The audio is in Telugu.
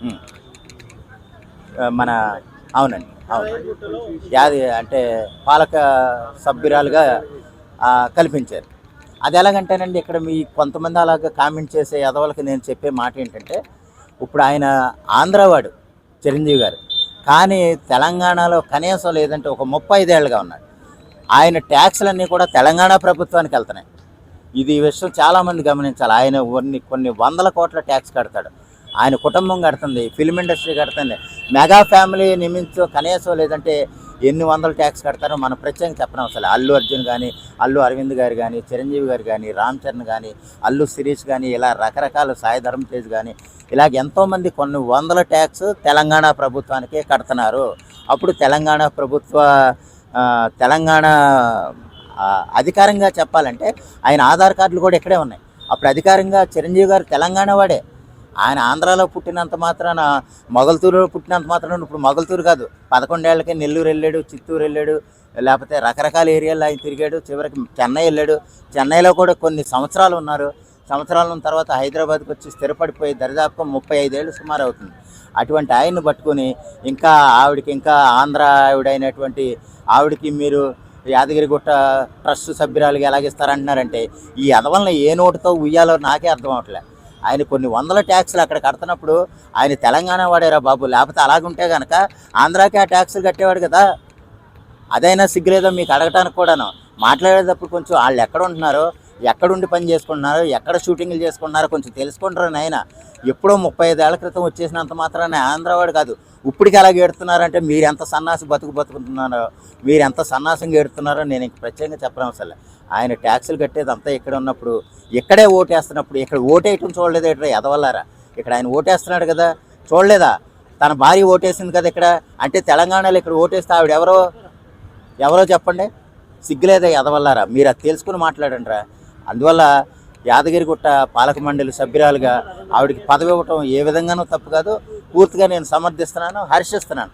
ఉమ్. మన అవునండి, అవును. యాది అంటే పాలక సభ్యురాలుగా కల్పించారు. అది ఎలాగంటేనండి, ఇక్కడ మీ కొంతమంది అలాగ కామెంట్ చేసే ఎదవలకి నేను చెప్పే మాట ఏంటంటే, ఇప్పుడు ఆయన ఆంధ్రావాడు చిరంజీవి గారు, కానీ తెలంగాణలో కనీసం లేదంటే ఒక 35 ఏళ్ళుగా ఉన్నాడు. ఆయన ట్యాక్స్లన్నీ కూడా తెలంగాణ ప్రభుత్వానికి వెళ్తున్నాయి. ఇది ఈ విషయం చాలామంది గమనించాలి. ఆయన కొన్ని వందల కోట్ల ట్యాక్స్ కడతాడు. ఆయన కుటుంబం కడుతుంది, ఫిల్మ్ ఇండస్ట్రీ కడుతుంది. మెగా ఫ్యామిలీ నిమిత్తం కనీసం లేదంటే ఎన్ని వందల ట్యాక్స్ కడతారో మనం ప్రత్యేకంగా చెప్పనవసరం. అల్లు అర్జున్ కానీ, అల్లు అరవింద్ గారు కానీ, చిరంజీవి గారు కానీ, రామ్ చరణ్ కానీ, అల్లు శిరీష్ కానీ, ఇలా రకరకాల సాయి ధరమ్ తేజ్ కానీ, ఇలాగ ఎంతోమంది కొన్ని వందల ట్యాక్స్ తెలంగాణ ప్రభుత్వానికే కడుతున్నారు. అప్పుడు తెలంగాణ ప్రభుత్వ తెలంగాణ అధికారంగా చెప్పాలంటే ఆయన ఆధార్ కార్డులు కూడా ఇక్కడే ఉన్నాయి. అప్పుడు అధికారంగా చిరంజీవి గారు తెలంగాణ వాడే. ఆయన ఆంధ్రాలో పుట్టినంత మాత్రాన, మొగల్తూరులో పుట్టినంత మాత్రాన ఇప్పుడు మొగల్తూరు కాదు, 11 ఏళ్ళకే నెల్లూరు వెళ్ళాడు, చిత్తూరు వెళ్ళాడు, లేకపోతే రకరకాల ఏరియాల్లో ఆయన తిరిగాడు. చివరికి చెన్నై వెళ్ళాడు. చెన్నైలో కూడా కొన్ని సంవత్సరాలు ఉన్నారు. సంవత్సరాల తర్వాత హైదరాబాద్కి వచ్చి స్థిరపడిపోయి దరిదాపుగా 35 ఏళ్ళు సుమారు అవుతుంది. అటువంటి ఆయన్ని పట్టుకుని ఇంకా ఇంకా ఆంధ్ర ఆవిడైనటువంటి ఆవిడకి మీరు యాదగిరిగుట్ట ట్రస్ట్ సభ్యురాలుగా ఎలాగిస్తారంటున్నారంటే, ఈ అదవలను ఏ నోటుతో ఉయ్యాలో నాకే అర్థం అవట్లేదు. ఆయన కొన్ని వందల ట్యాక్సులు అక్కడ కడుతున్నప్పుడు ఆయన తెలంగాణ వాడేరా బాబు, లేకపోతే అలాగుంటే కనుక ఆంధ్రాకి ఆ ట్యాక్సులు కట్టేవాడు కదా. అదైనా సిగ్గులేదో మీకు అడగటానికి కూడాను. మాట్లాడేటప్పుడు కొంచెం వాళ్ళు ఎక్కడ ఉంటున్నారో, ఎక్కడుండి పని చేసుకుంటున్నారో, ఎక్కడ షూటింగ్లు చేసుకుంటున్నారో కొంచెం తెలుసుకుంటారు నాయన. ఎప్పుడో 35 ఏళ్ల క్రితం వచ్చేసినంత మాత్రాన్ని ఆంధ్రవాడు కాదు. ఇప్పటికి అలాగే ఎడుతున్నారంటే మీరు ఎంత సన్నాసి బతుకుతున్నారో, మీరు ఎంత సన్నాసంగా ఎడుతున్నారో నేను ఇంక ప్రత్యేకంగా చెప్పనవసరం. ఆయన ట్యాక్సులు కట్టేది అంతా ఇక్కడ ఉన్నప్పుడు, ఇక్కడే ఓటేస్తున్నప్పుడు, ఇక్కడ ఓటేయటం చూడలేదు ఎట్లా ఎదవల్లారా. ఇక్కడ ఆయన ఓటేస్తున్నాడు కదా, చూడలేదా? తన భార్య ఓటేసింది కదా ఇక్కడ. అంటే తెలంగాణలో ఇక్కడ ఓటేస్తే ఆవిడ ఎవరో చెప్పండి. సిగ్గులేదా ఎదవల్లారా? మీరు అది తెలుసుకుని మాట్లాడండి రా. అందువల్ల యాదగిరిగుట్ట పాలక మండలి సభ్యురాలుగా ఆవిడకి పదవి ఇవ్వటం ఏ విధంగానూ తప్పు కాదు. పూర్తిగా నేను సమర్థిస్తున్నాను, హర్షిస్తున్నాను.